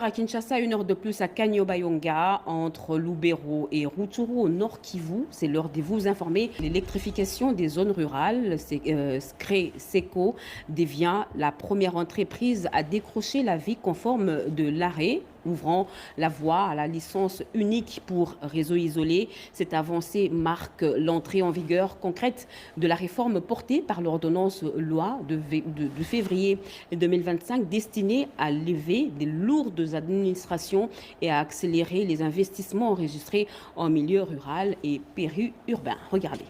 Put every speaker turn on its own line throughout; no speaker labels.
À Kinshasa, 1 heure de plus à Kanyobayonga, entre Lubero et Rutshuru au nord Kivu. C'est l'heure de vous informer. L'électrification des zones rurales, SECO, devient la première entreprise à décrocher l'avis conforme de l'arrêt, ouvrant la voie à la licence unique pour réseau isolé. Cette avancée marque l'entrée en vigueur concrète de la réforme portée par l'ordonnance loi de février 2025 destinée à lever des lourdes administrations et à accélérer les investissements enregistrés en milieu rural et périurbain. Regardez.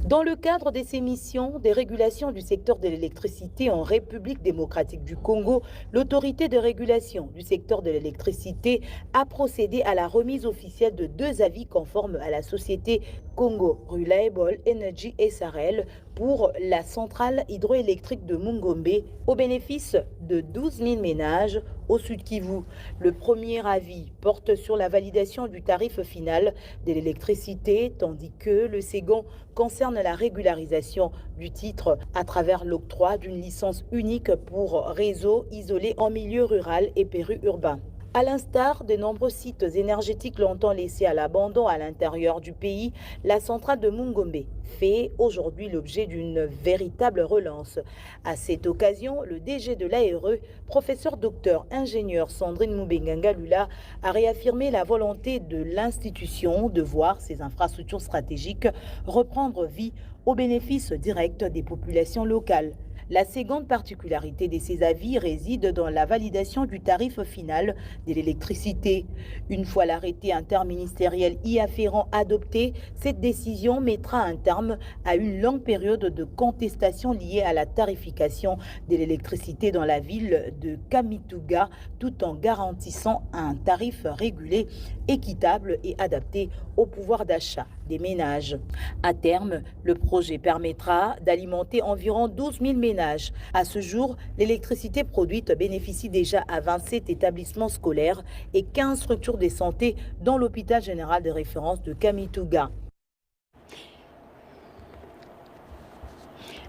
Dans le cadre de ces missions de régulation du secteur de l'électricité en République démocratique du Congo, l'autorité de régulation du secteur de l'électricité a procédé à la remise officielle de 2 avis conformes à la société Congo Reliable Energy SRL pour la centrale hydroélectrique de Mungombe au bénéfice de 12 000 ménages au Sud Kivu. Le premier avis porte sur la validation du tarif final de l'électricité, tandis que le second concerne la régularisation du titre à travers l'octroi d'une licence unique pour réseau isolé en milieu rural et périurbain. À l'instar de nombreux sites énergétiques longtemps laissés à l'abandon à l'intérieur du pays, la centrale de Mungombe fait aujourd'hui l'objet d'une véritable relance. À cette occasion, le DG de l'ARE, professeur docteur ingénieur Sandrine Mubenganga Lula, a réaffirmé la volonté de l'institution de voir ses infrastructures stratégiques reprendre vie au bénéfice direct des populations locales. La seconde particularité de ces avis réside dans la validation du tarif final de l'électricité. Une fois l'arrêté interministériel y afférent adopté, cette décision mettra un terme à une longue période de contestation liée à la tarification de l'électricité dans la ville de Kamituga, tout en garantissant un tarif régulé, équitable et adapté au pouvoir d'achat des ménages. À terme, le projet permettra d'alimenter environ 12 000 ménages. À ce jour, l'électricité produite bénéficie déjà à 27 établissements scolaires et 15 structures de santé, dont l'hôpital général de référence de Kamituga.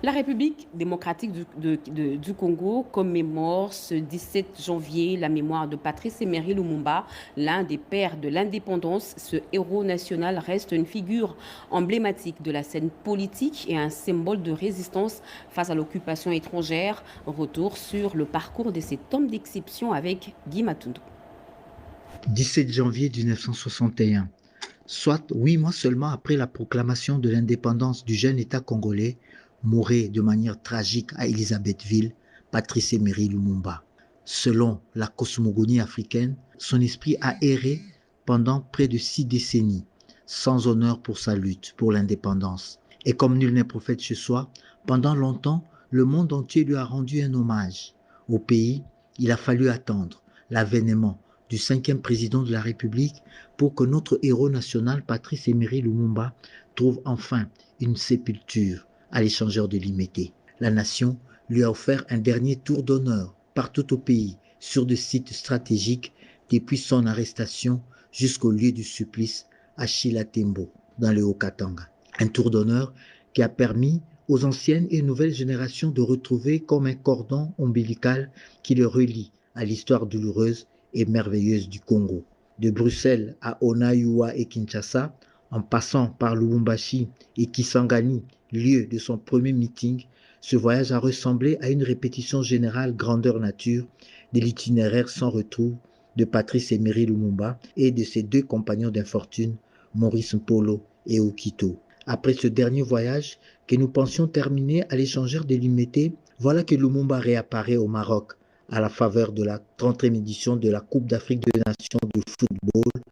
La République démocratique du Congo commémore ce 17 janvier la mémoire de Patrice Emery Lumumba, l'un des pères de l'indépendance. Ce héros national reste une figure emblématique de la scène politique et un symbole de résistance face à l'occupation étrangère. Retour sur le parcours de cet homme d'exception avec Guy Matundu.
17 janvier 1961, soit 8 mois seulement après la proclamation de l'indépendance du jeune État congolais, mourait de manière tragique à Elisabethville Patrice Emery Lumumba. Selon la cosmogonie africaine, son esprit a erré pendant près de 6 décennies, sans honneur pour sa lutte pour l'indépendance. Et comme nul n'est prophète chez soi, pendant longtemps, le monde entier lui a rendu un hommage. Au pays, il a fallu attendre l'avènement du 5e président de la République pour que notre héros national Patrice Emery Lumumba trouve enfin une sépulture à l'échangeur de Limete. La nation lui a offert un dernier tour d'honneur partout au pays, sur des sites stratégiques, depuis son arrestation jusqu'au lieu du supplice à Chilatembo, dans le Haut-Katanga. Un tour d'honneur qui a permis aux anciennes et nouvelles générations de retrouver comme un cordon ombilical qui le relie à l'histoire douloureuse et merveilleuse du Congo. De Bruxelles à Onayua et Kinshasa, en passant par Lubumbashi et Kisangani, lieu de son premier meeting, ce voyage a ressemblé à une répétition générale grandeur nature de l'itinéraire sans retour de Patrice Emery Lumumba et de ses 2 compagnons d'infortune, Maurice Mpolo et Okito. Après ce dernier voyage, que nous pensions terminer à l'échangeur de Limete, voilà que Lumumba réapparaît au Maroc à la faveur de la 30e édition de la Coupe d'Afrique des Nations de football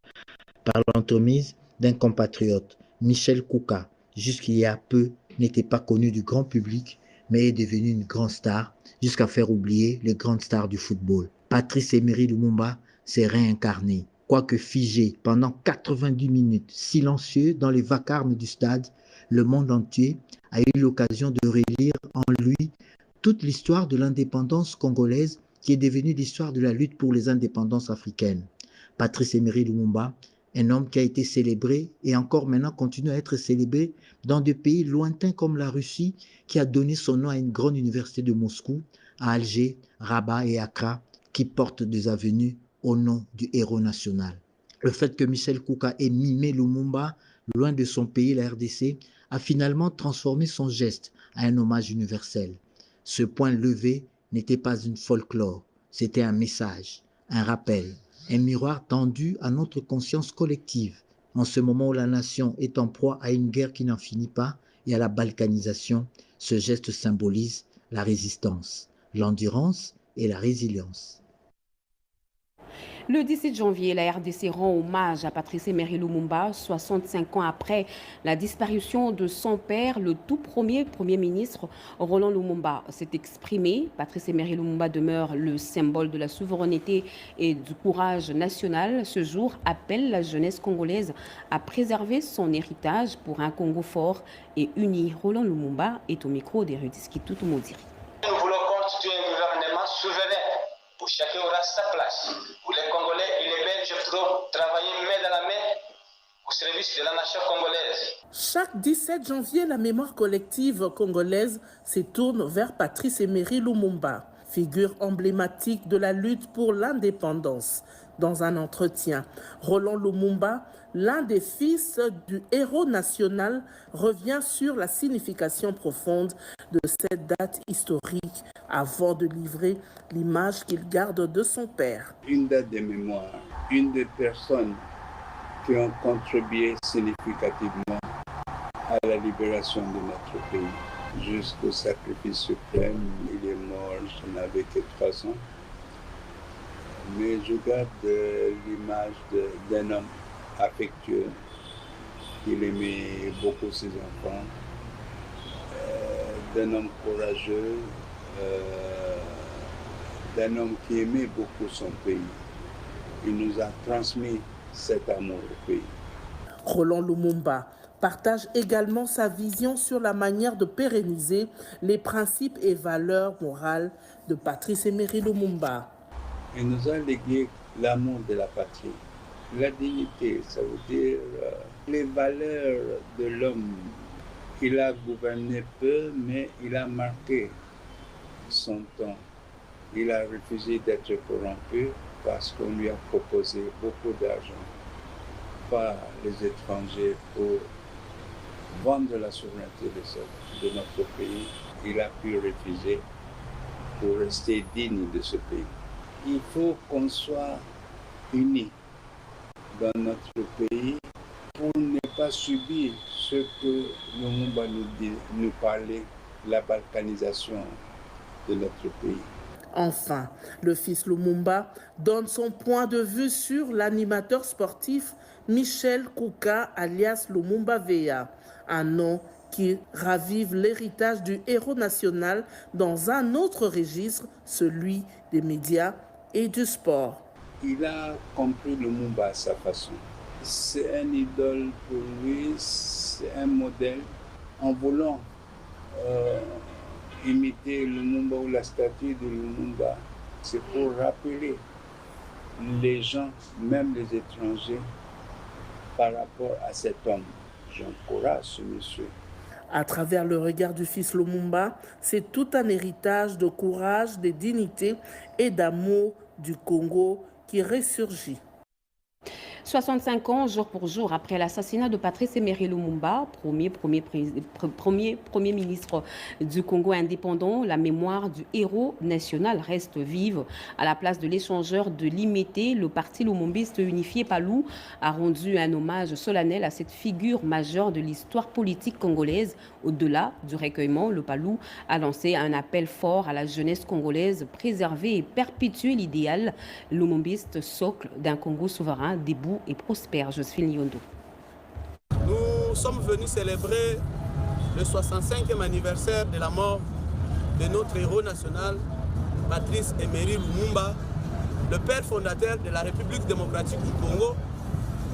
par l'entremise d'un compatriote, Michel Kouka, jusqu'il y a peu n'était pas connu du grand public, mais est devenu une grande star, jusqu'à faire oublier les grandes stars du football. Patrice Emery Lumumba s'est réincarné. Quoique figé pendant 90 minutes, silencieux dans les vacarmes du stade, le monde entier a eu l'occasion de relire en lui toute l'histoire de l'indépendance congolaise qui est devenue l'histoire de la lutte pour les indépendances africaines. Patrice Emery Lumumba, un homme qui a été célébré et encore maintenant continue à être célébré dans des pays lointains comme la Russie, qui a donné son nom à une grande université de Moscou, à Alger, Rabat et Accra, qui portent des avenues au nom du héros national. Le fait que Michel Kouka ait mimé Lumumba, loin de son pays, la RDC, a finalement transformé son geste en un hommage universel. Ce point levé n'était pas une folklore, c'était un message, un rappel, un miroir tendu à notre conscience collective, en ce moment où la nation est en proie à une guerre qui n'en finit pas et à la balkanisation. Ce geste symbolise la résistance, l'endurance et la résilience.
Le 17 janvier, la RDC rend hommage à Patrice Emery Lumumba, 65 ans après la disparition de son père, le tout premier Premier ministre Roland Lumumba s'est exprimé. Patrice Emery Lumumba demeure le symbole de la souveraineté et du courage national. Ce jour appelle la jeunesse congolaise à préserver son héritage pour un Congo fort et uni. Roland Lumumba est au micro d'Erudis Kitutu Modiri.
Nous voulons constituer un gouvernement souverain où chacun aura sa place, où les Congolais et les Belges pourront travailler main dans la main au service de la nation congolaise.
Chaque 17 janvier, la mémoire collective congolaise se tourne vers Patrice Emery Lumumba, figure emblématique de la lutte pour l'indépendance. Dans un entretien, Roland Lumumba, l'un des fils du héros national, revient sur la signification profonde de cette date historique avant de livrer l'image qu'il garde de son père.
Une date de mémoire, une des personnes qui ont contribué significativement à la libération de notre pays. Jusqu'au sacrifice suprême, il est mort, je n'avais que 3 ans. Mais je garde l'image d'un homme affectueux. Il aimait beaucoup ses enfants, d'un homme courageux, d'un homme qui aimait beaucoup son pays. Il nous a transmis cet amour au pays.
Roland Lumumba partage également sa vision sur la manière de pérenniser les principes et valeurs morales de Patrice Emery Lumumba.
Il nous a légué l'amour de la patrie, la dignité, ça veut dire les valeurs de l'homme. Il a gouverné peu, mais il a marqué son temps. Il a refusé d'être corrompu parce qu'on lui a proposé beaucoup d'argent par les étrangers pour vendre la souveraineté de notre pays. Il a pu refuser pour rester digne de ce pays. Il faut qu'on soit unis dans notre pays pour ne pas subir ce que Lumumba nous parlait, la balkanisation de notre pays.
Enfin, le fils Lumumba donne son point de vue sur l'animateur sportif Michel Kouka, alias Lumumba Veya, un nom qui ravive l'héritage du héros national dans un autre registre, celui des médias et du sport.
Il a compris Lumumba à sa façon. C'est un idole pour lui, c'est un modèle. En voulant imiter Lumumba ou la statue de Lumumba, c'est pour rappeler les gens, même les étrangers, par rapport à cet homme. J'encourage ce monsieur.
À travers le regard du fils Lumumba, c'est tout un héritage de courage, de dignité et d'amour du Congo qui ressurgit.
65 ans, jour pour jour, après l'assassinat de Patrice Emery Lumumba, premier ministre du Congo indépendant, la mémoire du héros national reste vive. À la place de l'échangeur de l'Imété, le parti lumumbiste unifié PALU a rendu un hommage solennel à cette figure majeure de l'histoire politique congolaise. Au-delà du recueillement, le PALU a lancé un appel fort à la jeunesse congolaise, préserver et perpétuer l'idéal lumumbiste, socle d'un Congo souverain, debout et prospère. Josephine Yondo.
Nous sommes venus célébrer le 65e anniversaire de la mort de notre héros national, Patrice Emery Lumumba, le père fondateur de la République démocratique du Congo,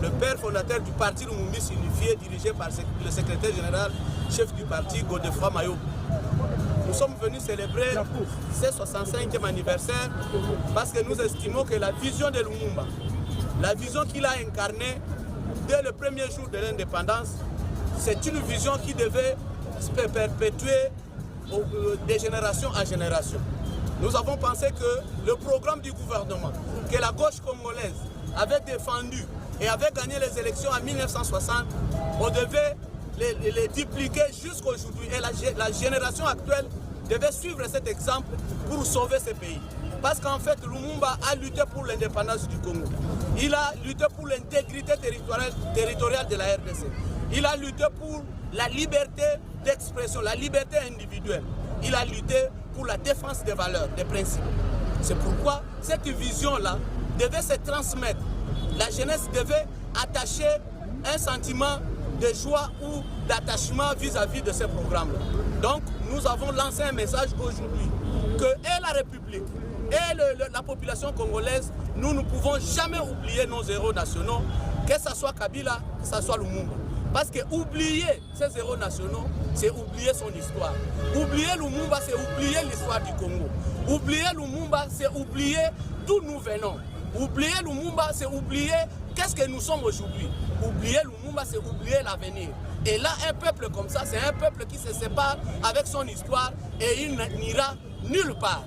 le père fondateur du parti lumumbiste unifié dirigé par le secrétaire général, chef du parti, Godefroid Mayo. Nous sommes venus célébrer ce 65e anniversaire parce que nous estimons que la vision de Lumumba, la vision qu'il a incarnée dès le premier jour de l'indépendance, c'est une vision qui devait se perpétuer de génération en génération. nous avons pensé que le programme du gouvernement, que la gauche congolaise avait défendu et avait gagné les élections en 1960, on devait les dupliquer jusqu'à aujourd'hui. Et la génération actuelle devait suivre cet exemple pour sauver ce pays. Parce qu'en fait, Lumumba a lutté pour l'indépendance du Congo. Il a lutté pour l'intégrité territoriale de la RDC. Il a lutté pour la liberté d'expression, la liberté individuelle. Il a lutté pour la défense des valeurs, des principes. C'est pourquoi cette vision-là devait se transmettre. La jeunesse devait attacher un sentiment de joie ou d'attachement vis-à-vis de ces programmes-là. Donc, nous avons lancé un message aujourd'hui que et la République et la population congolaise, nous ne pouvons jamais oublier nos héros nationaux, que ce soit Kabila, que ce soit Lumumba. Parce que oublier ces héros nationaux, c'est oublier son histoire. Oublier Lumumba, c'est oublier l'histoire du Congo. Oublier Lumumba, c'est oublier d'où nous venons. Oublier Lumumba, c'est oublier qu'est-ce que nous sommes aujourd'hui. Oublier Lumumba, c'est oublier l'avenir. Et là, un peuple comme ça, c'est un peuple qui se sépare avec son histoire et il n'ira nulle part.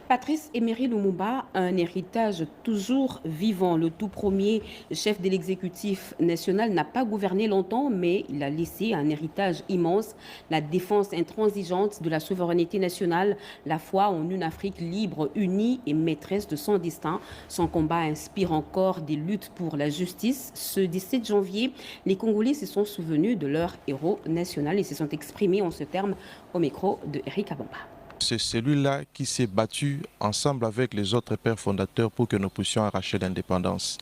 Patrice Emery Lumumba a un héritage toujours vivant. Le tout premier chef de l'exécutif national n'a pas gouverné longtemps, mais il a laissé un héritage immense, la défense intransigeante de la souveraineté nationale, la foi en une Afrique libre, unie et maîtresse de son destin. Son combat inspire encore des luttes pour la justice. Ce 17 janvier, les Congolais se sont souvenus de leur héros national et se sont exprimés en ce terme au micro de Eric Abamba.
C'est celui-là qui s'est battu ensemble avec les autres pères fondateurs pour que nous puissions arracher l'indépendance.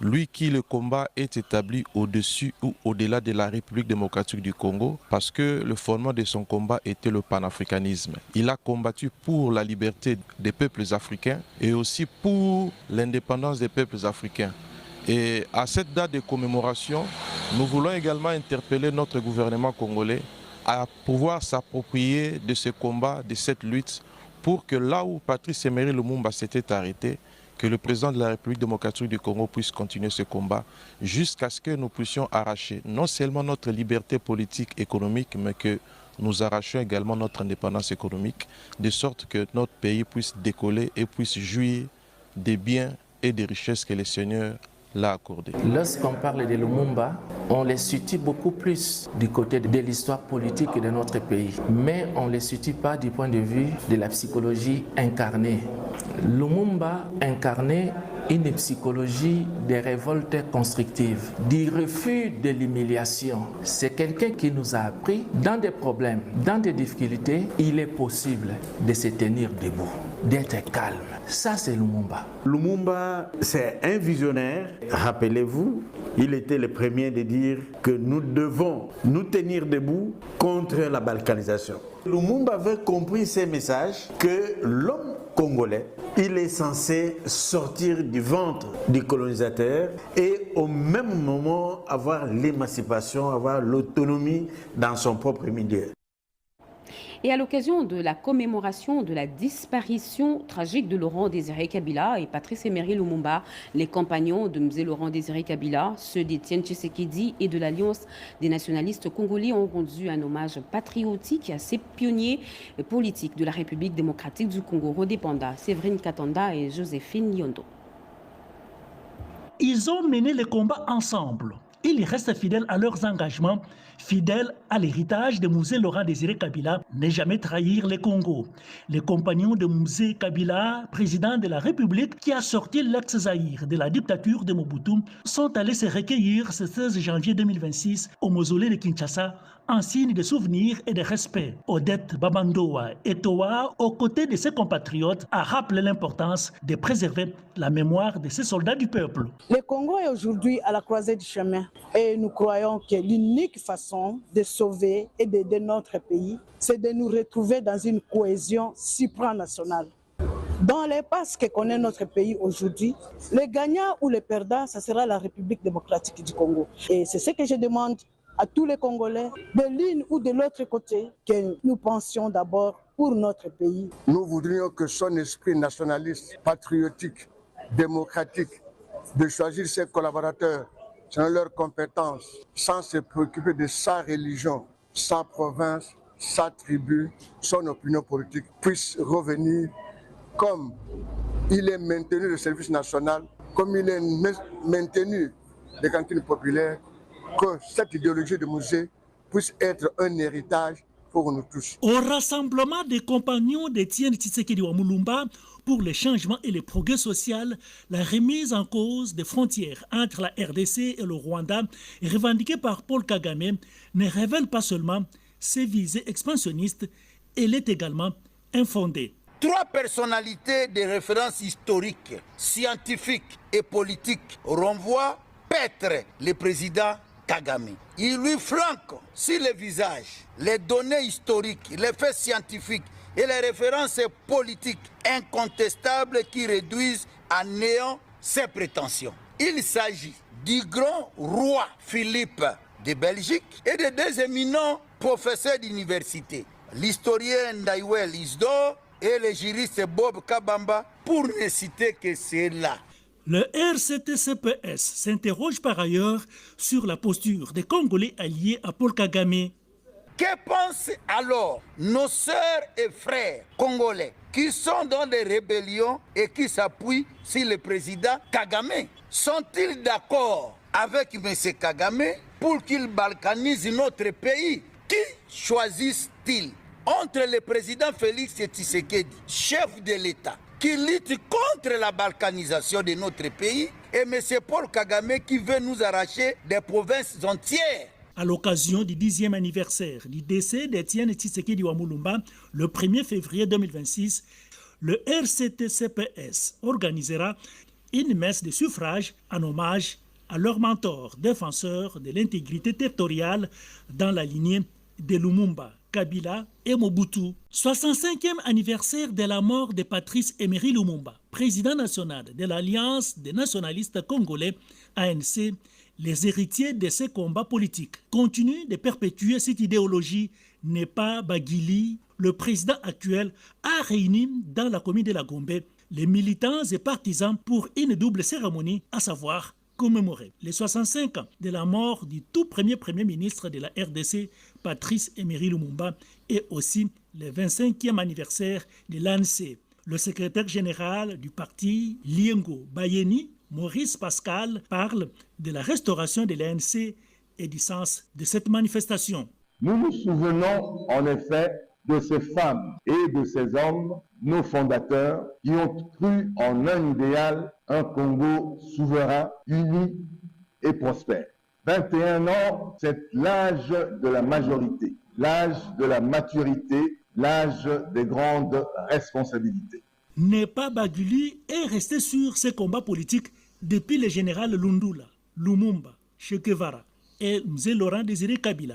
Lui qui le combat est établi au-dessus ou au-delà de la République démocratique du Congo parce que le fondement de son combat était le panafricanisme. Il a combattu pour la liberté des peuples africains et aussi pour l'indépendance des peuples africains. Et à cette date de commémoration, nous voulons également interpeller notre gouvernement congolais à pouvoir s'approprier de ce combat, de cette lutte, pour que là où Patrice Emery Lumumba s'était arrêté, que le président de la République démocratique du Congo puisse continuer ce combat jusqu'à ce que nous puissions arracher non seulement notre liberté politique, économique, mais que nous arrachions également notre indépendance économique, de sorte que notre pays puisse décoller et puisse jouir des biens et des richesses que les seigneurs l'a accordé.
Lorsqu'on parle de Lumumba, on les situe beaucoup plus du côté de l'histoire politique de notre pays, mais on ne les situe pas du point de vue de la psychologie incarnée. Lumumba incarnait une psychologie des révoltes constructives, du refus de l'humiliation. C'est quelqu'un qui nous a appris, dans des problèmes, dans des difficultés, il est possible de se tenir debout, d'être calme. Ça, c'est Lumumba.
Lumumba, c'est un visionnaire. Rappelez-vous, il était le premier de dire que nous devons nous tenir debout contre la balkanisation. Lumumba avait compris ces messages que l'homme congolais, il est censé sortir du ventre du colonisateur et au même moment avoir l'émancipation, avoir l'autonomie dans son propre milieu.
Et à l'occasion de la commémoration de la disparition tragique de Laurent Désiré Kabila et Patrice Emery Lumumba, les compagnons de M. Laurent Désiré Kabila, ceux d'Étienne Tshisekedi et de l'Alliance des nationalistes congolais ont rendu un hommage patriotique à ces pionniers politiques de la République démocratique du Congo, Rodé Panda, Séverine Katanda et Joséphine Yondo.
Ils ont mené le combat ensemble. Ils restent fidèles à leurs engagements, fidèles à l'héritage de Mzee Laurent Désiré Kabila, ne jamais trahir le Congo. Les compagnons de Mzee Kabila, président de la République qui a sorti l'ex-Zaïre de la dictature de Mobutu, sont allés se recueillir ce 16 janvier 2026 au mausolée de Kinshasa en signe de souvenir et de respect. Odette Babandoa Etoa, aux côtés de ses compatriotes, a rappelé l'importance de préserver la mémoire de ces soldats du peuple.
Le Congo est aujourd'hui à la croisée du chemin et nous croyons que l'unique façon de sauver et d'aider notre pays, c'est de nous retrouver dans une cohésion supranationale. Dans l'impasse que connaît notre pays aujourd'hui, les gagnants ou les perdants, ce sera la République démocratique du Congo. Et c'est ce que je demande à tous les Congolais, de l'une ou de l'autre côté, que nous pensions d'abord pour notre pays.
Nous voudrions que son esprit nationaliste, patriotique, démocratique, de choisir ses collaborateurs selon leurs compétences, sans se préoccuper de sa religion, sa province sa tribu, son opinion politique puisse revenir comme il est maintenu le service national, comme il est maintenu les cantines populaires, que cette idéologie de musée puisse être un héritage pour nous tous.
Au rassemblement des compagnons d'Étienne Tshisekedi Wamulumba pour le changement et le progrès social, la remise en cause des frontières entre la RDC et le Rwanda, revendiquée par Paul Kagame, ne révèle pas seulement ses visées expansionnistes, elle est également infondée.
Trois personnalités de référence historique, scientifique et politique renvoient paître le président Kagame. Il lui flanque sur le visage les données historiques, les faits scientifiques et les références politiques incontestables qui réduisent à néant ses prétentions. Il s'agit du grand roi Philippe de Belgique et de deux éminents professeurs d'université, l'historien Ndaiwel Isdor et le juriste Bob Kabamba, pour ne citer que ceux-là.
Le RCT-CPS s'interroge par ailleurs sur la posture des Congolais alliés à Paul Kagame.
Que pensent alors nos sœurs et frères congolais qui sont dans des rébellions et qui s'appuient sur le président Kagame? Sont-ils d'accord avec M. Kagame pour qu'il balkanise notre pays? Qui choisissent-ils entre le président Félix Tshisekedi, chef de l'État, qui lutte contre la balkanisation de notre pays, et M. Paul Kagame qui veut nous arracher des provinces entières?
À l'occasion du 10e anniversaire du décès d'Étienne Tshisekedi Wamulumba, le 1er février 2026, le RCT-CPS organisera une messe de suffrage en hommage à leur mentor, défenseur de l'intégrité territoriale dans la lignée de Lumumba, Kabila et Mobutu. 65e anniversaire de la mort de Patrice Emery Lumumba, président national de l'Alliance des nationalistes congolais, ANC. Les héritiers de ces combats politiques continuent de perpétuer cette idéologie. Nepa Bagili, le président actuel, a réuni dans la commune de la Gombe les militants et partisans pour une double cérémonie, à savoir commémorer les 65 ans de la mort du tout premier ministre de la RDC, Patrice Emery Lumumba, et aussi le 25e anniversaire de l'ANC. Le secrétaire général du parti, Liengo Bayeni, Maurice Pascal, parle de la restauration de l'ANC et du sens de cette manifestation.
Nous nous souvenons en effet de ces femmes et de ces hommes, nos fondateurs, qui ont cru en un idéal, un Congo souverain, uni et prospère. 21 ans, c'est l'âge de la majorité, l'âge de la maturité, l'âge des grandes responsabilités.
Nepa Baguli est resté sur ses combats politiques depuis le général Lundula, Lumumba, Che Guevara et M. Laurent Désiré Kabila.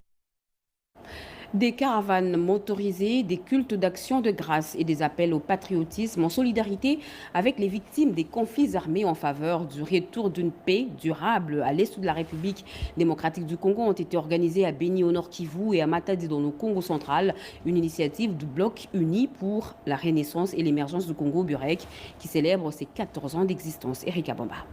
Des caravanes motorisées, des cultes d'action de grâce et des appels au patriotisme en solidarité avec les victimes des conflits armés en faveur du retour d'une paix durable à l'est de la République démocratique du Congo ont été organisés à Beni au Nord Kivu et à Matadi dans le Congo central, une initiative du Bloc uni pour la renaissance et l'émergence du Congo Burek qui célèbre ses 14 ans d'existence. Erika Bamba.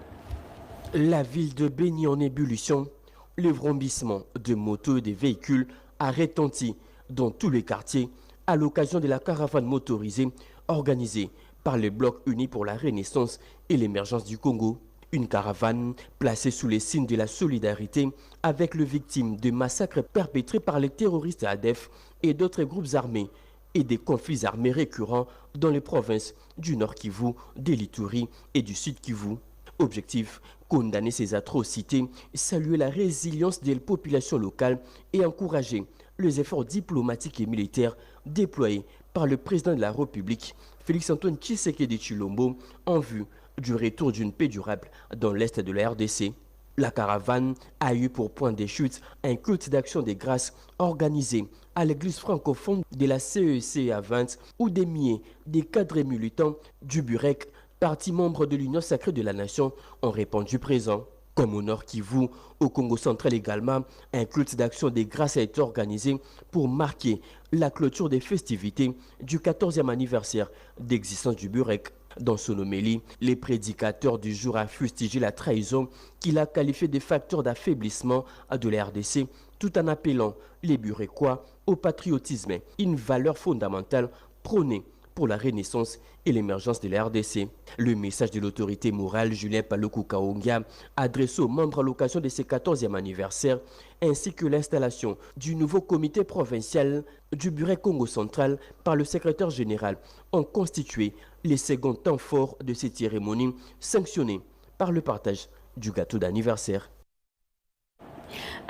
La ville de Beni en ébullition, le vrombissement de motos et des véhicules a retenti dans tous les quartiers à l'occasion de la caravane motorisée organisée par le Bloc uni pour la renaissance et l'émergence du Congo. Une caravane placée sous les signes de la solidarité avec les victimes de massacres perpétrés par les terroristes ADF et d'autres groupes armés et des conflits armés récurrents dans les provinces du Nord Kivu, de l'Ituri et du Sud Kivu. Objectif, condamner ces atrocités, saluer la résilience des populations locales et encourager les efforts diplomatiques et militaires déployés par le président de la République, Félix-Antoine Tshisekedi Tshilombo, en vue du retour d'une paix durable dans l'est de la RDC. La caravane a eu pour point de chute un culte d'action des grâces organisé à l'église francophone de la CEC à 20 où des milliers de cadres militants du Burek, parti membre de l'Union sacrée de la nation, ont répondu présent. Comme au Nord Kivu, au Congo central également, un culte d'action des grâces a été organisé pour marquer la clôture des festivités du 14e anniversaire d'existence du Burek. Dans son homélie, les prédicateurs du jour a fustigé la trahison qu'il a qualifiée de facteur d'affaiblissement de la RDC, tout en appelant les Burekois au patriotisme, une valeur fondamentale prônée pour la renaissance et l'émergence de la RDC. Le message de l'autorité morale Julien Paluku Kaonga adressé aux membres à l'occasion de ses 14e anniversaire, ainsi que l'installation du nouveau comité provincial du Bureau Congo central par le secrétaire général, ont constitué les seconds temps forts de cette cérémonie, sanctionnée par le partage du gâteau d'anniversaire.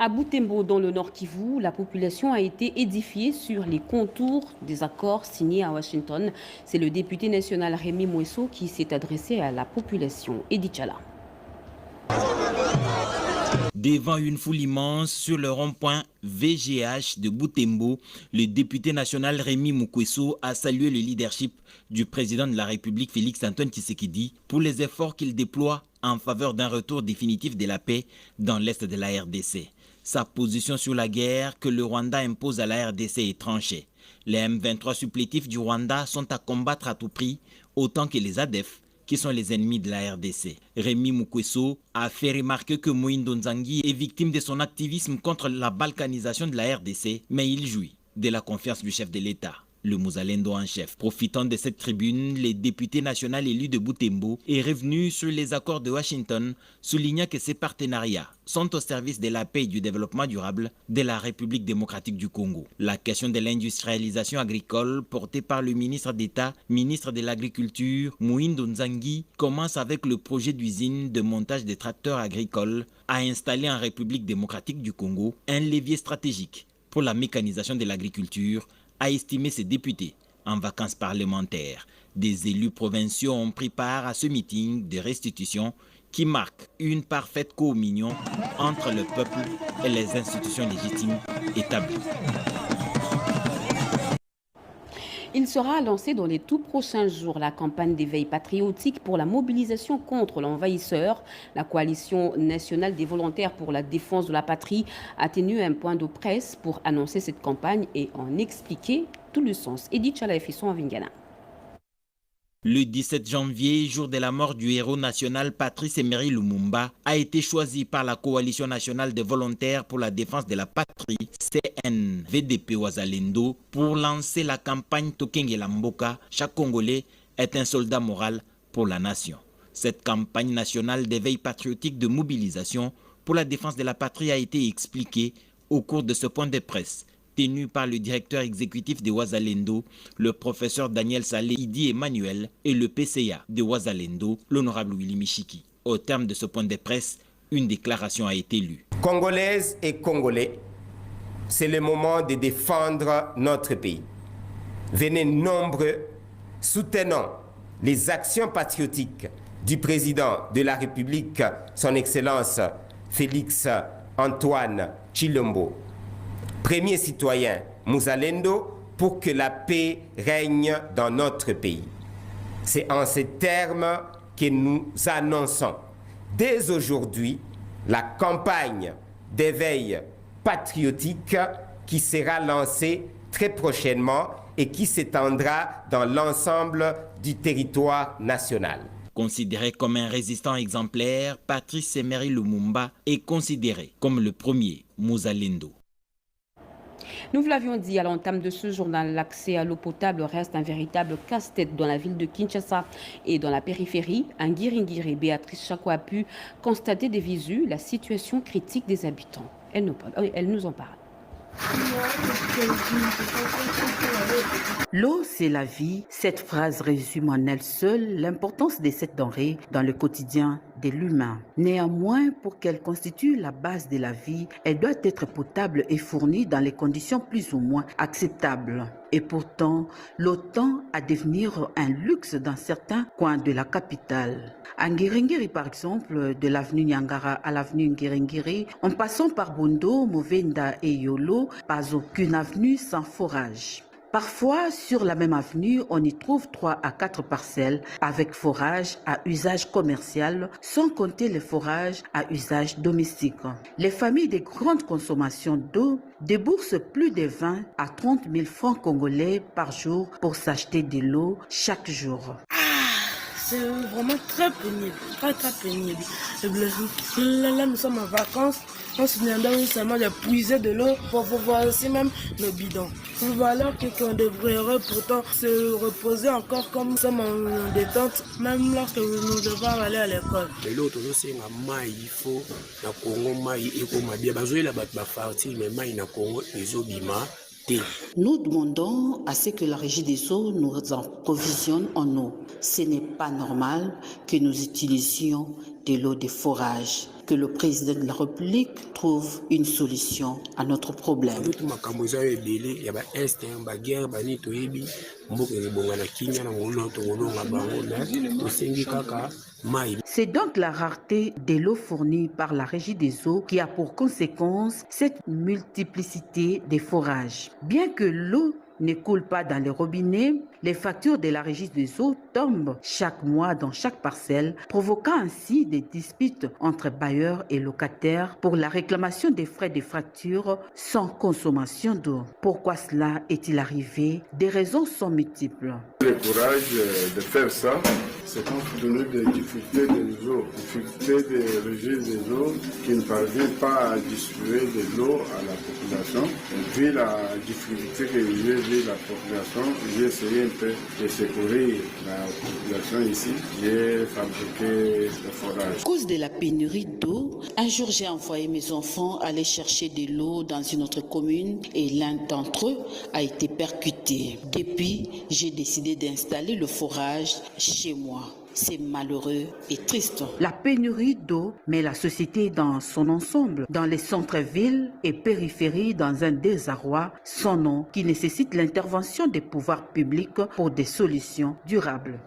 À Butembo, dans le Nord Kivu, la population a été édifiée sur les contours des accords signés à Washington. C'est le député national Rémi Mouesso qui s'est adressé à la population. Edi Chala.
Devant une foule immense sur le rond-point VGH de Butembo, le député national Rémi Mouesso a salué le leadership du président de la République Félix-Antoine Tshisekedi pour les efforts qu'il déploie en faveur d'un retour définitif de la paix dans l'est de la RDC. Sa position sur la guerre que le Rwanda impose à la RDC est tranchée. Les M23 supplétifs du Rwanda sont à combattre à tout prix, autant que les ADF, qui sont les ennemis de la RDC. Rémi Mouesso a fait remarquer que Moïndo Nzangi est victime de son activisme contre la balkanisation de la RDC, mais il jouit de la confiance du chef de l'État, le Muzalendo en chef. Profitant de cette tribune, le député national élu de Butembo est revenu sur les accords de Washington, soulignant que ces partenariats sont au service de la paix et du développement durable de la République démocratique du Congo. La question de l'industrialisation agricole portée par le ministre d'État, ministre de l'Agriculture, Moïndo Nzangi, commence avec le projet d'usine de montage des tracteurs agricoles à installer en République démocratique du Congo, un levier stratégique pour la mécanisation de l'agriculture, a estimé ses députés en vacances parlementaires. Des élus provinciaux ont pris part à ce meeting de restitution qui marque une parfaite communion entre le peuple et les institutions légitimes établies.
Il sera lancé dans les tout prochains jours la campagne d'éveil patriotique pour la mobilisation contre l'envahisseur. La coalition nationale des volontaires pour la défense de la patrie a tenu un point de presse pour annoncer cette campagne et en expliquer tout le sens. Edith Chalaefisson à Vingana.
Le 17 janvier, jour de la mort du héros national Patrice Emery Lumumba, a été choisi par la Coalition nationale des volontaires pour la défense de la patrie, CNVDP Wazalendo, pour lancer la campagne Tokengela Mboka. Chaque Congolais est un soldat moral pour la nation. Cette campagne nationale d'éveil patriotique de mobilisation pour la défense de la patrie a été expliquée au cours de ce point de presse tenu par le directeur exécutif de Wazalendo, le professeur Daniel Salé Idi Emmanuel, et le PCA de Wazalendo, l'honorable Willy Michiki. Au terme de ce point de presse, une déclaration a été lue.
Congolaises et Congolais, c'est le moment de défendre notre pays. Venez nombreux, soutenons les actions patriotiques du président de la République, son Excellence Félix Antoine Tshilombo, premier citoyen Muzalendo, pour que la paix règne dans notre pays. C'est en ces termes que nous annonçons dès aujourd'hui la campagne d'éveil patriotique qui sera lancée très prochainement et qui s'étendra dans l'ensemble du territoire national.
Considéré comme un résistant exemplaire, Patrice Emery Lumumba est considéré comme le premier Muzalendo.
Nous vous l'avions dit à l'entame de ce journal, l'accès à l'eau potable reste un véritable casse-tête dans la ville de Kinshasa et dans la périphérie. Nguiringiri Béatrice Chako a pu constater des visu la situation critique des habitants. Elle nous en parle.
L'eau, c'est la vie. Cette phrase résume en elle seule l'importance de cette denrée dans le quotidien de l'humain. Néanmoins, pour qu'elle constitue la base de la vie, elle doit être potable et fournie dans les conditions plus ou moins acceptables. Et pourtant, l'eau tend à devenir un luxe dans certains coins de la capitale. À Nguiringiri, par exemple, de l'avenue Nyangara à l'avenue Nguiringiri, en passant par Bondo, Movenda et Yolo, pas aucune avenue sans forage. Parfois, sur la même avenue, on y trouve 3 à 4 parcelles avec forage à usage commercial, sans compter les forages à usage domestique. Les familles de grande consommation d'eau déboursent plus de 20 à 30 000 francs congolais par jour pour s'acheter de l'eau chaque jour.
C'est vraiment très pénible, très pénible. Là, nous sommes en vacances, on se demande seulement de puiser de l'eau pour voir aussi même le bidon. Voilà qu'on devrait pourtant se reposer encore comme nous sommes en détente, même lorsque nous devons aller à l'école.
L'autre, c'est un il faut na Congo mai ekoma bien bazoela bat ba farti mais mai na Congo ezobima.
Nous demandons à ce que la Régie des eaux nous approvisionne en eau. Ce n'est pas normal que nous utilisions de l'eau de forage. Que le président de la République trouve une solution à notre problème. C'est donc la rareté de l'eau fournie par la Régie des eaux qui a pour conséquence cette multiplicité des forages. Bien que l'eau ne coule pas dans les robinets, les factures de la Régie des eaux tombent chaque mois dans chaque parcelle, provoquant ainsi des disputes entre bailleurs et locataires pour la réclamation des frais de facture sans consommation d'eau. Pourquoi cela est-il arrivé? Des raisons sont multiples.
Le courage de faire ça, c'est compte tenu des difficultés des eaux, difficultés des régies des eaux qui ne parviennent pas à distribuer de l'eau à la population. Et vu la difficulté que vit la population, j'ai essayé un peu de secourir la population ici. J'ai fabriqué le forage.
À cause de la pénurie d'eau, un jour j'ai envoyé mes enfants aller chercher de l'eau dans une autre commune et l'un d'entre eux a été percuté. Depuis, j'ai décidé d'installer le forage chez moi. C'est malheureux et triste. La pénurie d'eau met la société dans son ensemble, dans les centres-villes et périphéries, dans un désarroi sans nom qui nécessite l'intervention des pouvoirs publics pour des solutions durables.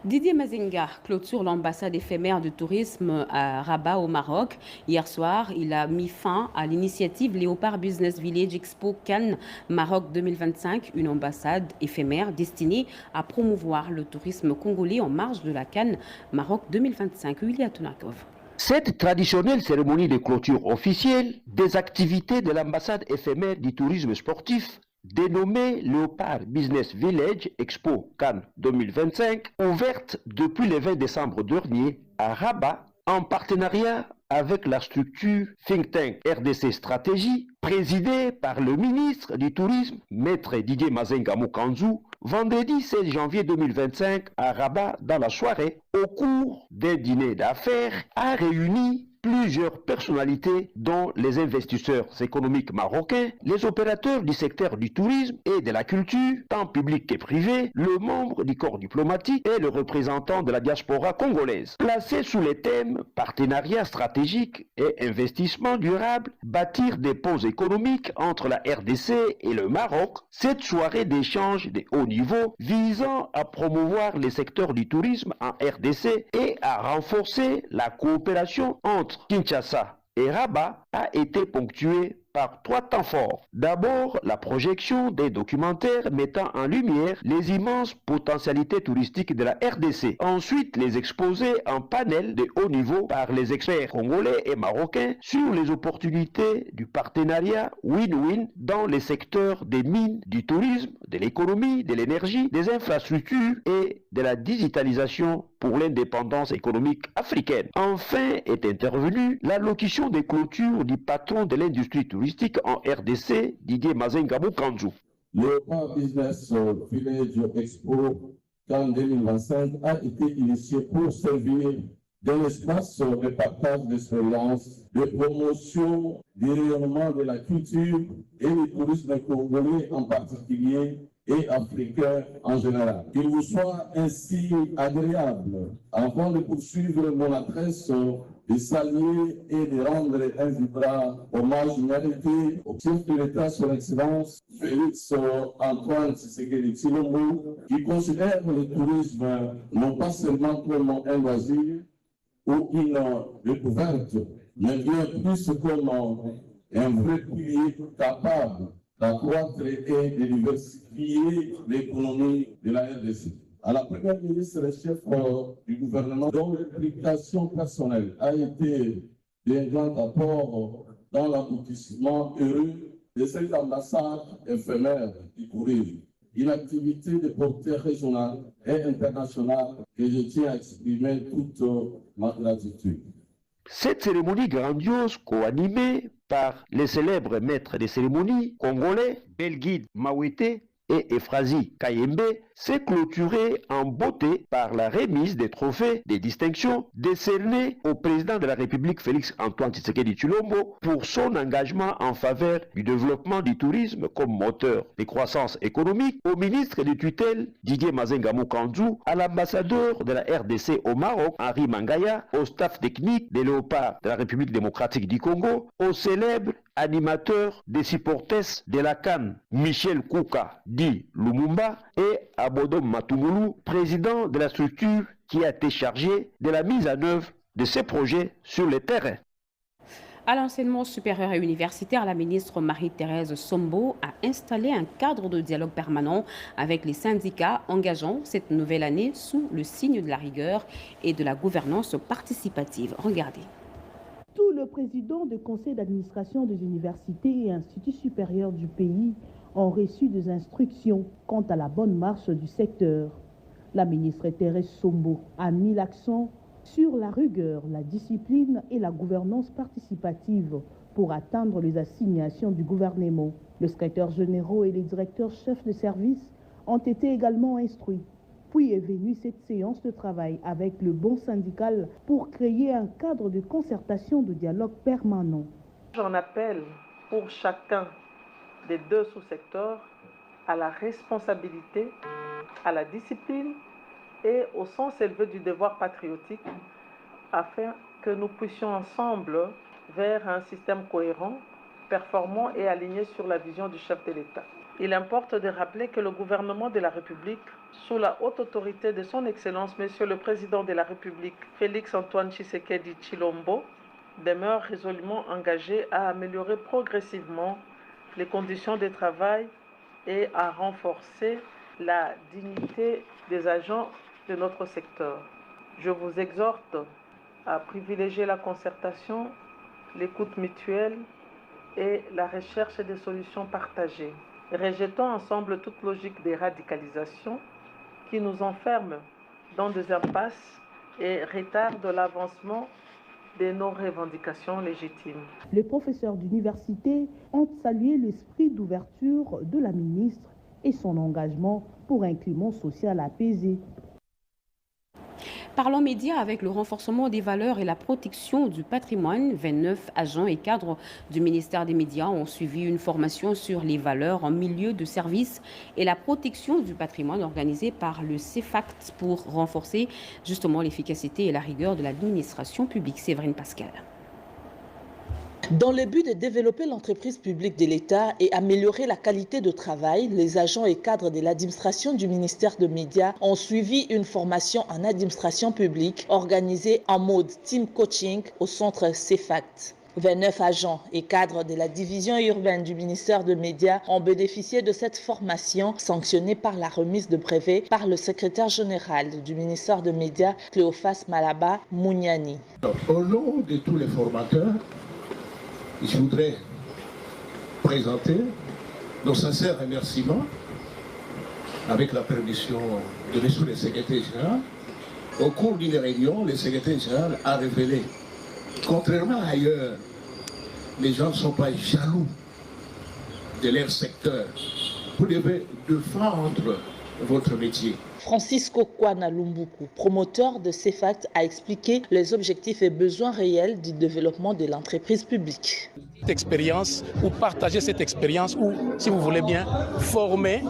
Didier Mazenga clôture l'ambassade éphémère de tourisme à Rabat au Maroc. Hier soir, il a mis fin à l'initiative Léopard Business Village Expo Cannes Maroc 2025, une ambassade éphémère destinée à promouvoir le tourisme congolais en marge de la Cannes Maroc 2025. Yulia Tunakov.
Cette traditionnelle cérémonie de clôture officielle des activités de l'ambassade éphémère du tourisme sportif dénommée Léopard Business Village Expo Cannes 2025, ouverte depuis le 20 décembre dernier à Rabat en partenariat avec la structure Think Tank RDC Stratégie, présidée par le ministre du Tourisme, Maître Didier Mazenga Mokanzu, vendredi 16 janvier 2025 à Rabat dans la soirée, au cours d'un dîner d'affaires, a réuni plusieurs personnalités dont les investisseurs économiques marocains, les opérateurs du secteur du tourisme et de la culture, tant public que privé, le membre du corps diplomatique et le représentant de la diaspora congolaise. Placés sous les thèmes partenariat stratégique et investissement durable, bâtir des ponts économiques entre la RDC et le Maroc, cette soirée d'échange de haut niveau visant à promouvoir les secteurs du tourisme en RDC et à renforcer la coopération entre Kinshasa et Rabat a été ponctuée par 3 temps forts. D'abord, la projection des documentaires mettant en lumière les immenses potentialités touristiques de la RDC. Ensuite, les exposés en panel de haut niveau par les experts congolais et marocains sur les opportunités du partenariat win-win dans les secteurs des mines, du tourisme, de l'économie, de l'énergie, des infrastructures et de la digitalisation pour l'indépendance économique africaine. Enfin est intervenue l'allocution des clôtures du patron de l'industrie touristique en RDC, Didier Mazenga Mokanzu.
Le Business Village Expo Cannes 2025 a été initié pour servir d'un espace de partage d'expériences, de promotion du rayonnement de la culture et du tourisme congolais en particulier et africain en général. Qu'il vous soit ainsi agréable, avant de poursuivre mon adresse, de saluer et de rendre un vibrant hommage mérité au chef de l'État, son Excellence Félix Antoine Tshisekedi Tshilombo, qui considère le tourisme non pas seulement comme un loisir ou une découverte, mais bien plus comme un vrai pilier capable d'accroître et de diversifier l'économie de la RDC. À la première ministre et chef du gouvernement, dont l'implication personnelle a été d'un grand apport dans l'aboutissement heureux de cette ambassade éphémère du tourisme. une activité de portée régionale et internationale et je tiens à exprimer toute ma gratitude.
Cette cérémonie grandiose, co-animée par les célèbres maîtres des cérémonies congolais, Belguide Mawete et Efrazi Kayembe, s'est clôturée en beauté par la remise des trophées, des distinctions décernés au président de la République Félix-Antoine Tshisekedi Tshilombo pour son engagement en faveur du développement du tourisme comme moteur de croissance économique, au ministre de tutelle Didier Mazenga Moukandou, à l'ambassadeur de la RDC au Maroc Henri Mangaya, au staff technique des Léopards de la République démocratique du Congo, au célèbre animateur des supporters de la CAN Michel Kouka dit Lumumba et Abodom Matungulu, président de la structure qui a été chargé de la mise en œuvre de ces projets sur le terrain.
À l'enseignement supérieur et universitaire, la ministre Marie-Thérèse Sombo a installé un cadre de dialogue permanent avec les syndicats engageant cette nouvelle année sous le signe de la rigueur et de la gouvernance participative. Regardez.
Tous les présidents des conseils d'administration des universités et instituts supérieurs du pays ont reçu des instructions quant à la bonne marche du secteur. La ministre Thérèse Sombo a mis l'accent sur la rigueur, la discipline et la gouvernance participative pour atteindre les assignations du gouvernement. Le secrétaire général et les directeurs chefs de service ont été également instruits. Puis est venue cette séance de travail avec le bon syndical pour créer un cadre de concertation de dialogue permanent.
J'en appelle pour chacun des deux sous-secteurs à la responsabilité, à la discipline et au sens élevé du devoir patriotique afin que nous puissions ensemble vers un système cohérent, performant et aligné sur la vision du chef de l'État. Il importe de rappeler que le gouvernement de la République, sous la haute autorité de son Excellence, Monsieur le Président de la République, Félix-Antoine Tshisekedi Tshilombo, demeure résolument engagé à améliorer progressivement les conditions de travail et à renforcer la dignité des agents de notre secteur. Je vous exhorte à privilégier la concertation, l'écoute mutuelle et la recherche des solutions partagées. Rejetons ensemble toute logique de radicalisation qui nous enferme dans des impasses et retarde l'avancement de nos revendications légitimes.
Les professeurs d'université ont salué l'esprit d'ouverture de la ministre et son engagement pour un climat social apaisé.
Parlons médias avec le renforcement des valeurs et la protection du patrimoine. 29 agents et cadres du ministère des Médias ont suivi une formation sur les valeurs en milieu de service et la protection du patrimoine organisée par le CEFACT pour renforcer justement l'efficacité et la rigueur de l'administration publique. Séverine Pascal.
Dans le but de développer l'entreprise publique de l'État et améliorer la qualité de travail, les agents et cadres de l'administration du ministère des Médias ont suivi une formation en administration publique organisée en mode team coaching au centre CEFACT. 29 agents et cadres de la division urbaine du ministère des Médias ont bénéficié de cette formation sanctionnée par la remise de brevets par le secrétaire général du ministère des Médias, Cléophas Malaba Mouniani.
Au nom de tous les formateurs, je voudrais présenter nos sincères remerciements avec la permission de M. le secrétaire général. Au cours d'une réunion, le secrétaire général a révélé, contrairement à ailleurs, les gens ne sont pas jaloux de leur secteur. Vous devez défendre votre métier.
Francisco Kwana Lumbuku, promoteur de CEFACT, a expliqué les objectifs et besoins réels du développement de l'entreprise publique.
Cette expérience, ou partager cette expérience, ou, si vous voulez bien, former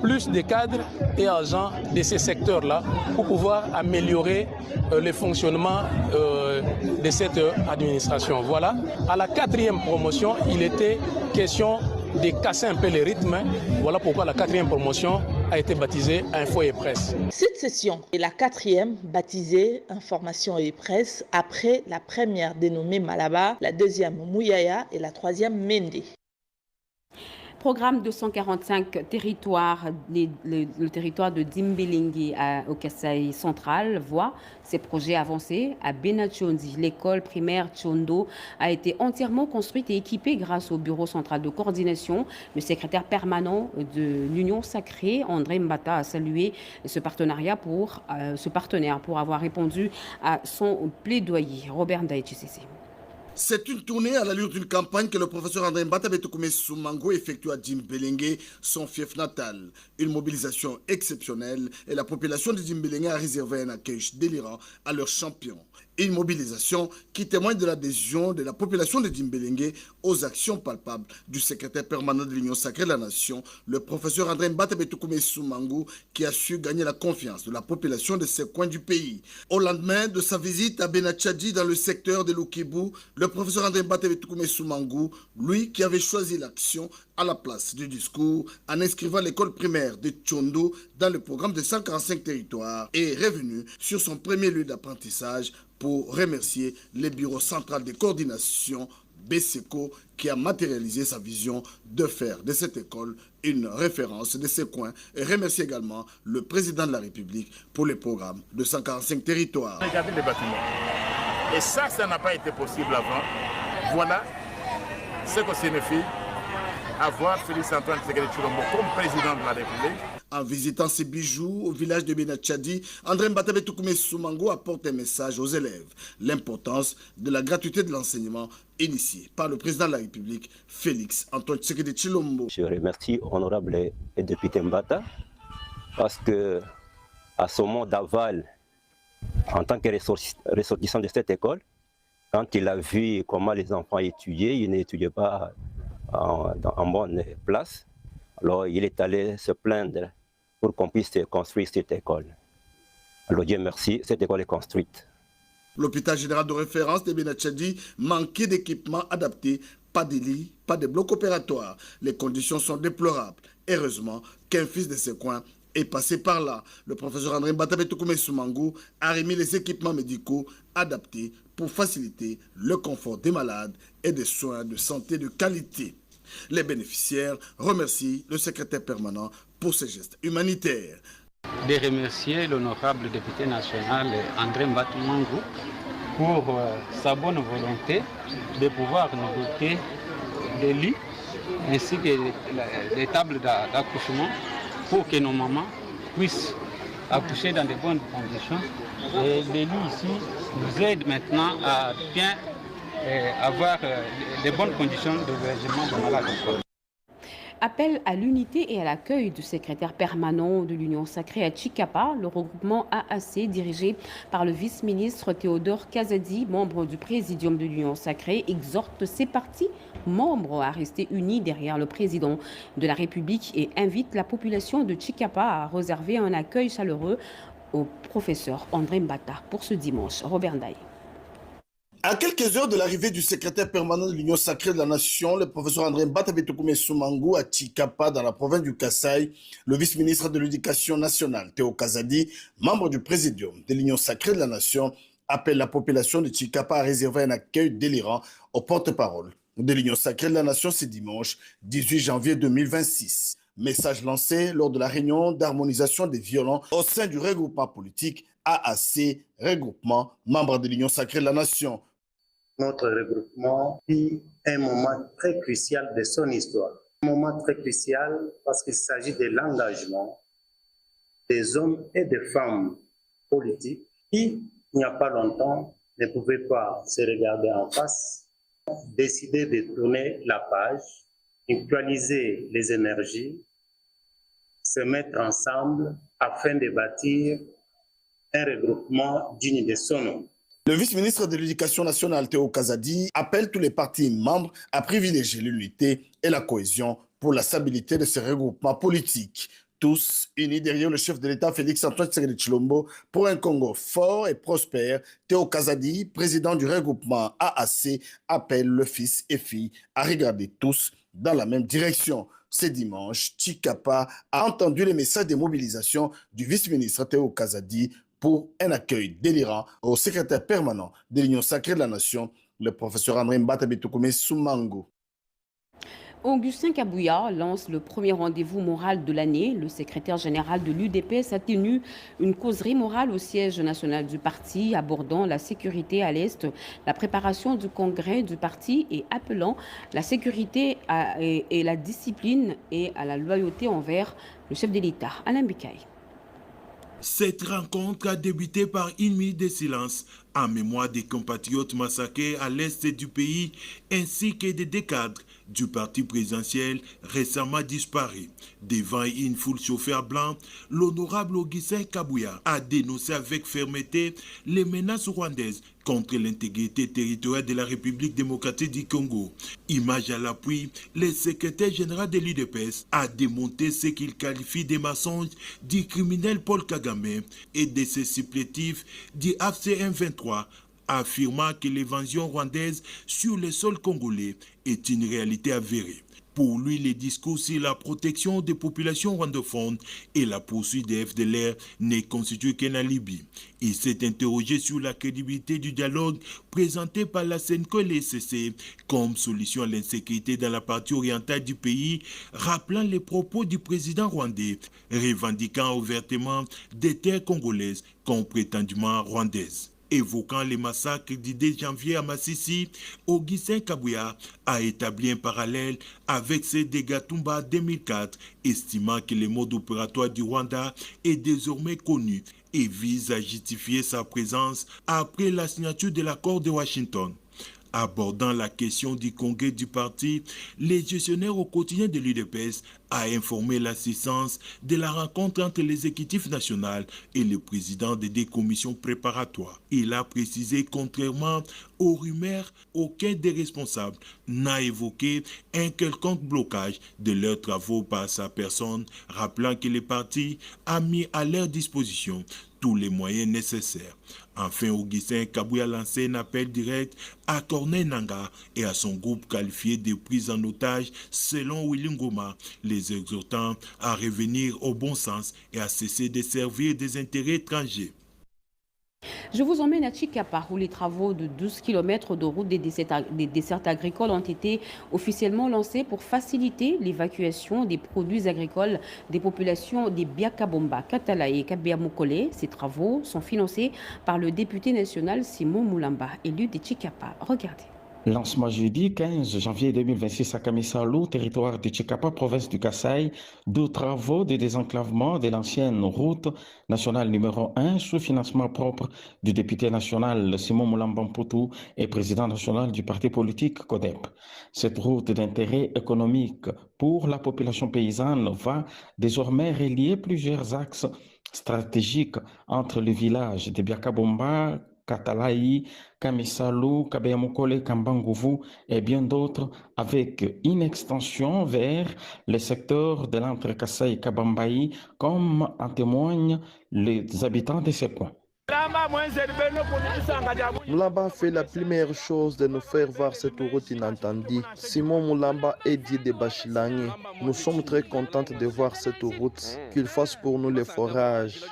plus de cadres et agents de ces secteurs-là pour pouvoir améliorer le fonctionnement de cette administration. Voilà. À la 4e promotion, il était question de casser un peu les rythmes. Voilà pourquoi la 4e promotion a été baptisée Info et Presse.
Cette session est la 4e baptisée Information et Presse après la première dénommée Malaba, la 2e Mouyaya et la 3e Mende.
Programme de 145 territoires, le territoire de Dimbelingue au Kasaï central voit ses projets avancés. À Benachondi, l'école primaire Chondo a été entièrement construite et équipée grâce au bureau central de coordination. Le secrétaire permanent de l'Union Sacrée, André Mbata, a salué ce partenaire pour avoir répondu à son plaidoyer. Robert Ndaï-Tchécé.
C'est une tournée à l'allure d'une campagne que le professeur André Mbata Betoukoumé Soumango effectue à Dimbelingue, son fief natal. Une mobilisation exceptionnelle et la population de Dimbelingue a réservé un accueil délirant à leurs champions. Une mobilisation qui témoigne de l'adhésion de la population de Dimbelingue aux actions palpables du secrétaire permanent de l'Union Sacrée de la Nation, le professeur André Mbata Betoukoumé Soumango, qui a su gagner la confiance de la population de ces coins du pays. Au lendemain de sa visite à Benachadi dans le secteur de Lukibu, le professeur André Mbata Betoukoumé Soumango, lui qui avait choisi l'action à la place du discours en inscrivant l'école primaire de Chondo dans le programme de 145 territoires, est revenu sur son premier lieu d'apprentissage pour remercier le bureau central de coordination BSECO qui a matérialisé sa vision de faire de cette école une référence de ses coins et remercier également le président de la République pour le programme de 145 territoires.
Regardez les bâtiments. Et ça n'a pas été possible avant. Voilà ce que signifie avoir Félix Antoine Tshisekedi Tshilombo comme président de la République.
En visitant ces bijoux au village de Benachadi, André Mbata Betoukoumé Soumango apporte un message aux élèves. L'importance de la gratuité de l'enseignement initiée par le président de la République, Félix Antoine Tshisekedi Tshilombo.
Je remercie honorable et député Mbata parce que à ce moment d'aval, en tant que ressortissant de cette école, quand il a vu comment les enfants étudiaient, ils n'étudiaient pas en bonne place. Alors il est allé se plaindre pour qu'on puisse construire cette école. Alors Dieu merci, cette école est construite.
L'hôpital général de référence de Benachadi manquait d'équipements adaptés, pas de lits, pas de blocs opératoires. Les conditions sont déplorables. Heureusement qu'un fils de ce coin est passé par là. Le professeur André Mbata Betoukoumé Soumango a remis les équipements médicaux adaptés pour faciliter le confort des malades et des soins de santé de qualité. Les bénéficiaires remercient le secrétaire permanent pour ces gestes humanitaires.
De remercier l'honorable député national André Mbata Soumango pour sa bonne volonté de pouvoir nous doter des lits ainsi que des tables d'accouchement pour que nos mamans puissent accoucher dans de bonnes conditions. Et les lits ici nous aident maintenant à bien avoir de bonnes conditions d'hébergement de malades.
Appel à l'unité et à l'accueil du secrétaire permanent de l'Union Sacrée à Tshikapa, le regroupement AAC dirigé par le vice-ministre Théodore Kazadi, membre du présidium de l'Union Sacrée, exhorte ses partis membres à rester unis derrière le président de la République et invite la population de Tshikapa à réserver un accueil chaleureux au professeur André Mbata pour ce dimanche. Robert Ndaï.
À quelques heures de l'arrivée du secrétaire permanent de l'Union Sacrée de la Nation, le professeur André Mbata Betoukoumé Soumango à Tshikapa, dans la province du Kasaï, le vice-ministre de l'Éducation nationale, Théo Kazadi, membre du présidium de l'Union Sacrée de la Nation, appelle la population de Tshikapa à réserver un accueil délirant au porte-parole de l'Union Sacrée de la Nation ce dimanche 18 janvier 2026. Message lancé lors de la réunion d'harmonisation des violents au sein du regroupement politique AAC, regroupement membre de l'Union Sacrée de la Nation.
Notre regroupement vit un moment très crucial de son histoire. Un moment très crucial parce qu'il s'agit de l'engagement des hommes et des femmes politiques qui, il n'y a pas longtemps, ne pouvaient pas se regarder en face, décider de tourner la page, mutualiser les énergies, se mettre ensemble afin de bâtir un regroupement digne de son nom.
Le vice-ministre de l'Éducation nationale, Théo Kazadi, appelle tous les partis membres à privilégier l'unité et la cohésion pour la stabilité de ce regroupement politique. Tous unis derrière le chef de l'État, Félix Antoine Tshisekedi Tshilombo, pour un Congo fort et prospère. Théo Kazadi, président du regroupement AAC, appelle le fils et filles à regarder tous dans la même direction. Ce dimanche, Tshikapa a entendu les messages de mobilisation du vice-ministre Théo Kazadi pour un accueil délirant au secrétaire permanent de l'Union Sacrée de la Nation, le professeur André Mbata Betoukoumé Soumango.
Augustin Kabouya lance le premier rendez-vous moral de l'année. Le secrétaire général de l'UDPS a tenu une causerie morale au siège national du parti abordant la sécurité à l'Est, la préparation du congrès du parti et appelant la sécurité et la discipline et à la loyauté envers le chef de l'État, Alain Bikaï.
Cette rencontre a débuté par une minute de silence en mémoire des compatriotes massacrés à l'est du pays ainsi que des deux cadres du parti présidentiel récemment disparu. Devant une foule chauffeur blanc, l'honorable Augustin Kabouya a dénoncé avec fermeté les menaces rwandaises contre l'intégrité territoriale de la République démocratique du Congo. Image à l'appui, le secrétaire général de l'UDPS a démonté ce qu'il qualifie de mensonges du criminel Paul Kagame et de ses supplétifs du AFC-M23, affirmant que l'invasion rwandaise sur le sol congolais est une réalité avérée. Pour lui, les discours sur la protection des populations rwandophones et la poursuite des FDLR ne constituent qu'un alibi. Il s'est interrogé sur la crédibilité du dialogue présenté par la CENCO et les SCC comme solution à l'insécurité dans la partie orientale du pays, rappelant les propos du président rwandais, revendiquant ouvertement des terres congolaises comme prétendument rwandaises. Évoquant les massacres du 2 janvier à Massissi, Augustin Kabouya a établi un parallèle avec ceux de Gatumba 2004, estimant que le mode opératoire du Rwanda est désormais connu et vise à justifier sa présence après la signature de l'accord de Washington. Abordant la question du congrès du parti, le gestionnaire au quotidien de l'UDPS a informé l'assistance de la rencontre entre l'exécutif national et le président des deux commissions préparatoires. Il a précisé, contrairement aux rumeurs, aucun des responsables n'a évoqué un quelconque blocage de leurs travaux par sa personne, rappelant que le parti a mis à leur disposition tous les moyens nécessaires. Enfin, Augustin Kabouya a lancé un appel direct à Corneille Nangaa et à son groupe qualifié de prise en otage selon Willy Ngoma, les exhortant à revenir au bon sens et à cesser de servir des intérêts étrangers.
Je vous emmène à Chikapa où les travaux de 12 km de route des dessertes agricoles ont été officiellement lancés pour faciliter l'évacuation des produits agricoles des populations des Biakabomba, Katala et Kabeamukole. Ces travaux sont financés par le député national Simon Moulamba, élu de Chikapa. Regardez.
Lancement jeudi 15 janvier 2026 à Kamisalou, territoire de Chikapa, province du Kasaï, de travaux de désenclavement de l'ancienne route nationale numéro 1 sous financement propre du député national Simon Moulamba Mputu et président national du parti politique CODEP. Cette route d'intérêt économique pour la population paysanne va désormais relier plusieurs axes stratégiques entre le village de Biakabomba, Katalaï, Kamisalou, Kabeamukole, Kambangouvou et bien d'autres, avec une extension vers les secteurs de l'entre-Kassai et Kabambaï, comme en témoignent les habitants de ces coins.
Moulamba fait la première chose de nous faire voir cette route inentendue. Simon Moulamba est dit de Bachilangi. Nous sommes très contents de voir cette route, qu'il fasse pour nous les forages,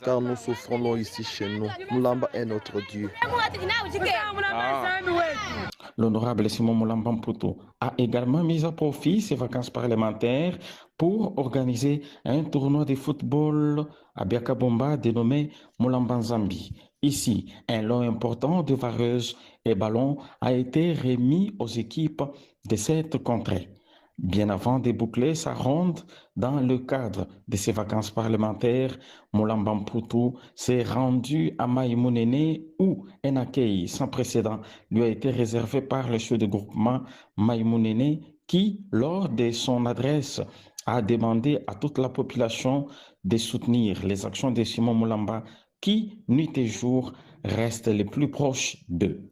car nous souffrons l'eau ici chez nous. Moulamba est notre Dieu.
L'honorable Simon Moulamba Mputu a également mis à profit ses vacances parlementaires pour organiser un tournoi de football à Biakabomba dénommé Moulamba Nzambi. Ici, un lot important de vareuses et ballons a été remis aux équipes de cette contrée. Bien avant de boucler sa ronde, dans le cadre de ses vacances parlementaires, Moulamba Mputu s'est rendu à Maïmounene où un accueil sans précédent lui a été réservé par le chef de groupement Maïmounene qui, lors de son adresse, a demandé à toute la population de soutenir les actions de Simon Moulamba qui, nuit et jour, reste les plus proches d'eux.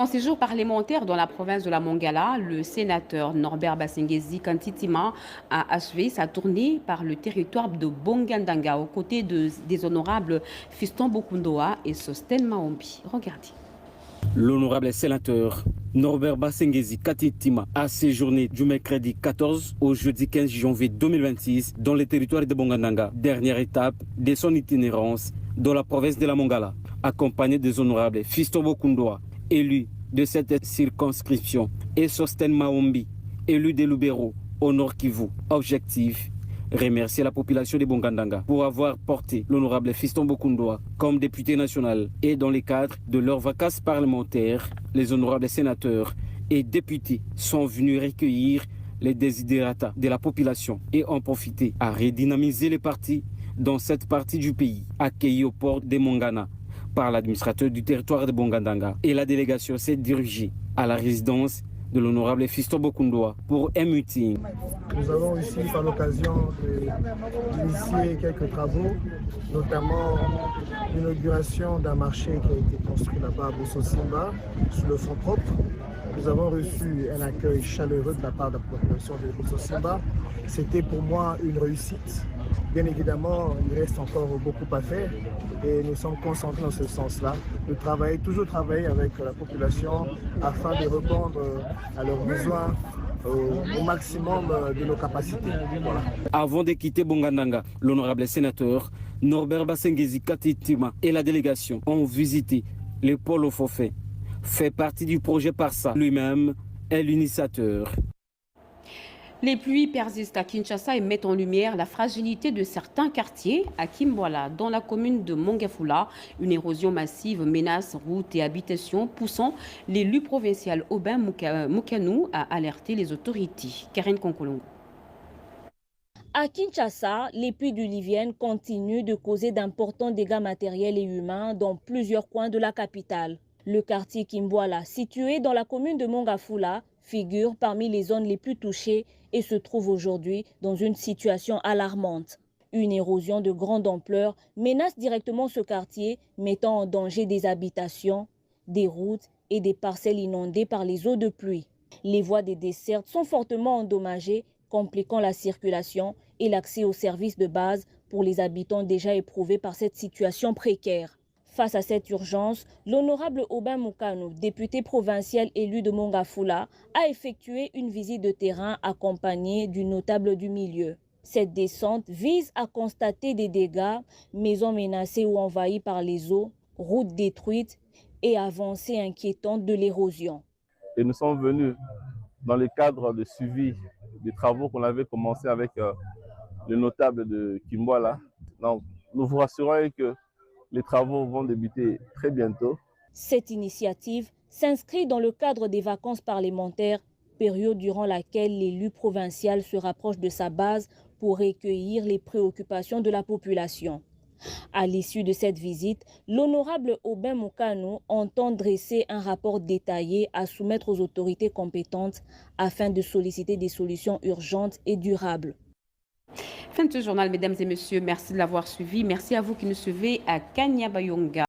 En séjour parlementaire dans la province de la Mongala, le sénateur Norbert Basengezi Kantitima a achevé sa tournée par le territoire de Bongandanga aux côtés des honorables Fiston Bokundoa et Sosten Maombi. Regardez.
L'honorable sénateur Norbert Basengezi Kantitima a séjourné du mercredi 14 au jeudi 15 janvier 2026 dans le territoire de Bongandanga, dernière étape de son itinérance dans la province de la Mongala, accompagné des honorables Fiston Bokundoa, élu de cette circonscription, et Sosten Maombi, élu de Lubero au Nord Kivu. Objectif: remercier la population de Bongandanga pour avoir porté l'honorable Fiston Bokundoa comme député national, et dans le cadre de leurs vacances parlementaires, les honorables sénateurs et députés sont venus recueillir les desiderata de la population et ont profité à redynamiser les partis dans cette partie du pays, accueillis au port de Mongana par l'administrateur du territoire de Bongandanga, et la délégation s'est dirigée à la résidence de l'honorable Fiston Bokundoa pour un meeting.
Nous avons réussi par l'occasion d'initier quelques travaux, notamment l'inauguration d'un marché qui a été construit là-bas à Bosso-Simba, sous le fonds propre. Nous avons reçu un accueil chaleureux de la part de la population de Bosso-Simba. C'était pour moi une réussite. Bien évidemment, il reste encore beaucoup à faire et nous sommes concentrés dans ce sens-là, de toujours travailler avec la population afin de répondre à leurs besoins au maximum de nos capacités. Voilà.
Avant de quitter Bongandanga, l'honorable sénateur Norbert Basengezi Katitima et la délégation ont visité le pôle au forfait, fait partie du projet Parsa. Lui-même est l'initiateur.
Les pluies persistent à Kinshasa et mettent en lumière la fragilité de certains quartiers. À Kimbwala, dans la commune de Mongafula, une érosion massive menace routes et habitations, poussant l'élu provincial Aubin Moukanou à alerter les autorités. Karine Konkolongo.
À Kinshasa, les pluies diluviennes continuent de causer d'importants dégâts matériels et humains dans plusieurs coins de la capitale. Le quartier Kimbwala, situé dans la commune de Mongafula, figure parmi les zones les plus touchées et se trouve aujourd'hui dans une situation alarmante. Une érosion de grande ampleur menace directement ce quartier, mettant en danger des habitations, des routes et des parcelles inondées par les eaux de pluie. Les voies des dessertes sont fortement endommagées, compliquant la circulation et l'accès aux services de base pour les habitants déjà éprouvés par cette situation précaire. Face à cette urgence, l'honorable Aubin Moukanou, député provincial élu de Mongafula, a effectué une visite de terrain accompagnée du notable du milieu. Cette descente vise à constater des dégâts, maisons menacées ou envahies par les eaux, routes détruites et avancées inquiétantes de l'érosion.
Et nous sommes venus dans le cadre de suivi des travaux qu'on avait commencé avec le notable de Kimbwala. Donc, nous vous rassurons que les travaux vont débuter très bientôt.
Cette initiative s'inscrit dans le cadre des vacances parlementaires, période durant laquelle l'élu provincial se rapproche de sa base pour recueillir les préoccupations de la population. À l'issue de cette visite, l'honorable Aubin Moukanou entend dresser un rapport détaillé à soumettre aux autorités compétentes afin de solliciter des solutions urgentes et durables.
Fin de ce journal, mesdames et messieurs. Merci de l'avoir suivi. Merci à vous qui nous suivez à Kanyabayonga.